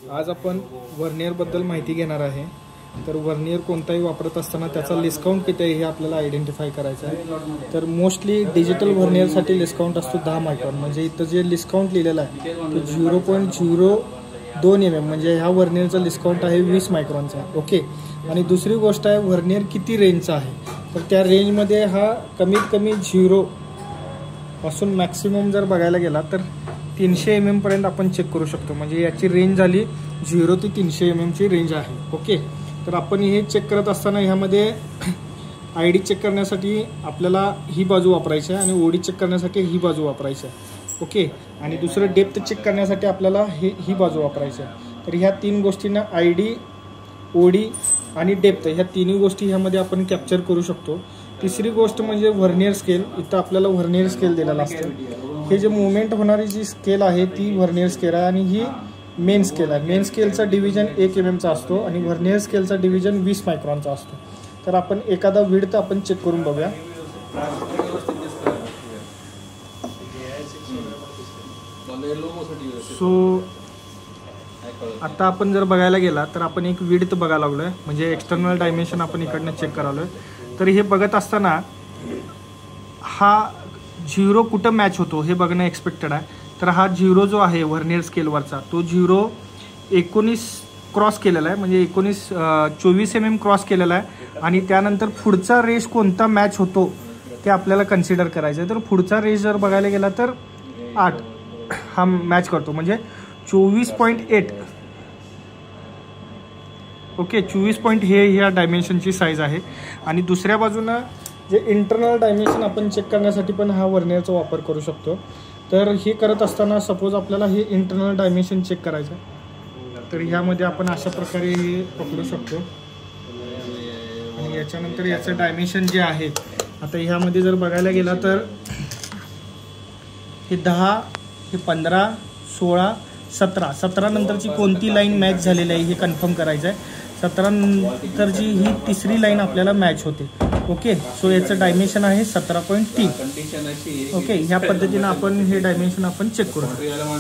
आज आपण व्हर्नियरबद्दल माहिती घेणार आहे। तर व्हर्नियर कोणताही वापरत असताना त्याचा डिस्काउंट किती आहे हे आपल्याला आयडेंटिफाय करायचं आहे। तर मोस्टली डिजिटल व्हर्नियरसाठी डिस्काउंट असतो 10 मायक्रॉन, म्हणजे इथं जे डिस्काउंट लिहिलेलं आहे ते 0.02 mm, म्हणजे ह्या व्हर्नियरचा डिस्काउंट आहे 20 मायक्रॉनचा। ओके, आणि दुसरी गोष्ट आहे व्हर्नियर किती रेंजचा आहे। तर त्या रेंजमध्ये हा कमीत कमी 0 पासून मॅक्सिमम जर बघायला गेला तर 300 mm पर्यंत आपण चेक करू शकतो, म्हणजे याची रेंज झाली 0 ते 300 mm ची रेंज आहे। ओके, तर आपण हे चेक करत असताना ह्यामध्ये ID चेक करण्यासाठी आपल्याला ही बाजू वापरायची आहे आणि OD चेक करण्यासाठी ही बाजू वापरायची आहे। ओके, आणि दुसरं डेप्थ चेक करण्यासाठी आपल्याला ही बाजू वापरायची आहे। तर ह्या तीन गोष्टींना ID, OD आणि डेप्थ ह्या तिन्ही गोष्टी ह्यामध्ये आपण कॅप्चर करू शकतो। तिसरी गोष्ट म्हणजे व्हर्नियर स्केल। इथं आपल्याला व्हर्नियर स्केल दिलेला असतो। हे जे मुवमेंट होणारी जी स्केल आहे ती व्हर्नियर स्केल आहे आणि ही मेन स्केल आहे। मेन स्केलचा डिव्हिजन 1 mm चा असतो आणि व्हर्नियर स्केलचा डिव्हिजन 20 मायक्रॉनचा असतो। तर आपण एखादा विड्थ आपण चेक करून बघूया। सो आता आपण जर बघायला गेला तर आपण एक विड्थ बघायला लागलोय, म्हणजे एक्सटर्नल डायमेन्शन आपण इकडनं चेक करालोय। तर हे बघत असताना हा 0 कुठं मॅच होतो हे बघणं एक्सपेक्टेड आहे। तर हा 0 जो आहे व्हर्नियर स्केलवरचा तो 19 क्रॉस केलेला आहे, म्हणजे 24 mm क्रॉस केलेला आहे। आणि त्यानंतर पुढचा रेश कोणता मॅच होतो ते आपल्याला कन्सिडर करायचं आहे। तर पुढचा रेश जर बघायला गेला तर 8 हा मॅच करतो, म्हणजे 24.8। ओके, 24 हे ह्या डायमेन्शनची साईज आहे। आणि दुसऱ्या बाजूनं जे इंटरनल डायमेन्शन आपण चेक करण्यासाठी पण हा व्हर्नियरचा वापर करू शकतो। तर हे करत असताना सपोज आपल्याला हे इंटरनल डायमेन्शन चेक करायचं आहे, तर ह्यामध्ये आपण अशा प्रकारे हे पकडू शकतो आणि याच्यानंतर याचं डायमेन्शन जे आहे आता ह्यामध्ये जर बघायला गेला तर हे 10, हे 15, 16, 17 नंतरची कोणती लाईन मॅच झालेली आहे हे कन्फर्म करायचं आहे। 17 नंतरची ही तिसरी लाईन आपल्याला मॅच होते। ओके, सो याचं डायमेन्शन आहे 17.3। ओके, ह्या पद्धतीनं आपण हे डायमेन्शन आपण चेक करू शकतो।